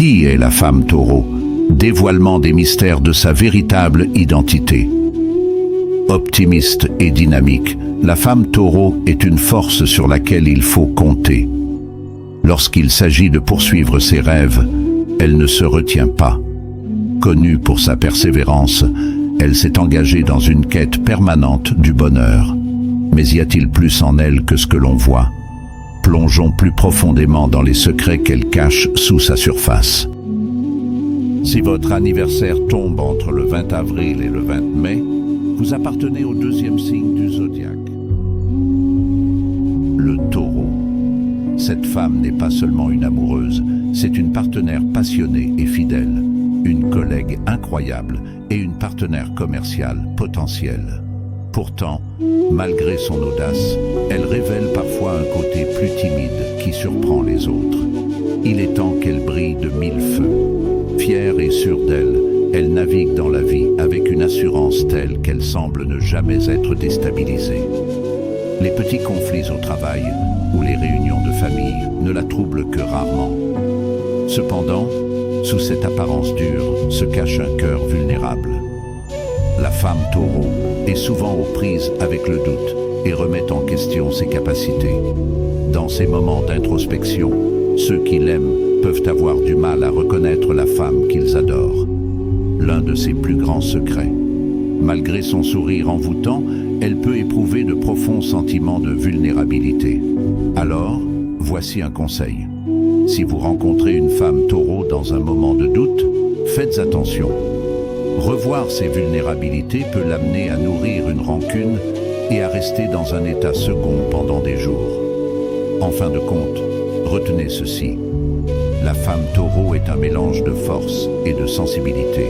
Qui est la femme taureau? Dévoilement des mystères de sa véritable identité. Optimiste et dynamique, la femme taureau est une force sur laquelle il faut compter. Lorsqu'il s'agit de poursuivre ses rêves, elle ne se retient pas. Connue pour sa persévérance, elle s'est engagée dans une quête permanente du bonheur. Mais y a-t-il plus en elle que ce que l'on voit? Plongeons plus profondément dans les secrets qu'elle cache sous sa surface. Si votre anniversaire tombe entre le 20 avril et le 20 mai, vous appartenez au deuxième signe du zodiaque. Le taureau. Cette femme n'est pas seulement une amoureuse, c'est une partenaire passionnée et fidèle, une collègue incroyable et une partenaire commerciale potentielle. Pourtant, malgré son audace, elle révèle parfois un côté plus timide qui surprend les autres. Il est temps qu'elle brille de mille feux. Fière et sûre d'elle, elle navigue dans la vie avec une assurance telle qu'elle semble ne jamais être déstabilisée. Les petits conflits au travail ou les réunions de famille ne la troublent que rarement. Cependant, sous cette apparence dure se cache un cœur vulnérable. La femme taureau est souvent aux prises avec le doute et remet en question ses capacités. Dans ces moments d'introspection, ceux qui l'aiment peuvent avoir du mal à reconnaître la femme qu'ils adorent. L'un de ses plus grands secrets. Malgré son sourire envoûtant, elle peut éprouver de profonds sentiments de vulnérabilité. Alors, voici un conseil. Si vous rencontrez une femme taureau dans un moment de doute, faites attention. Revoir ses vulnérabilités peut l'amener à nourrir une rancune et à rester dans un état second pendant des jours. En fin de compte, retenez ceci. La femme taureau est un mélange de force et de sensibilité.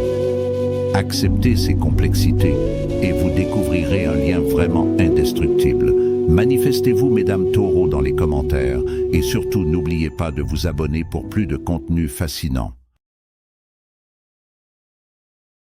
Acceptez ses complexités et vous découvrirez un lien vraiment indestructible. Manifestez-vous, mesdames taureaux, dans les commentaires et surtout n'oubliez pas de vous abonner pour plus de contenu fascinant.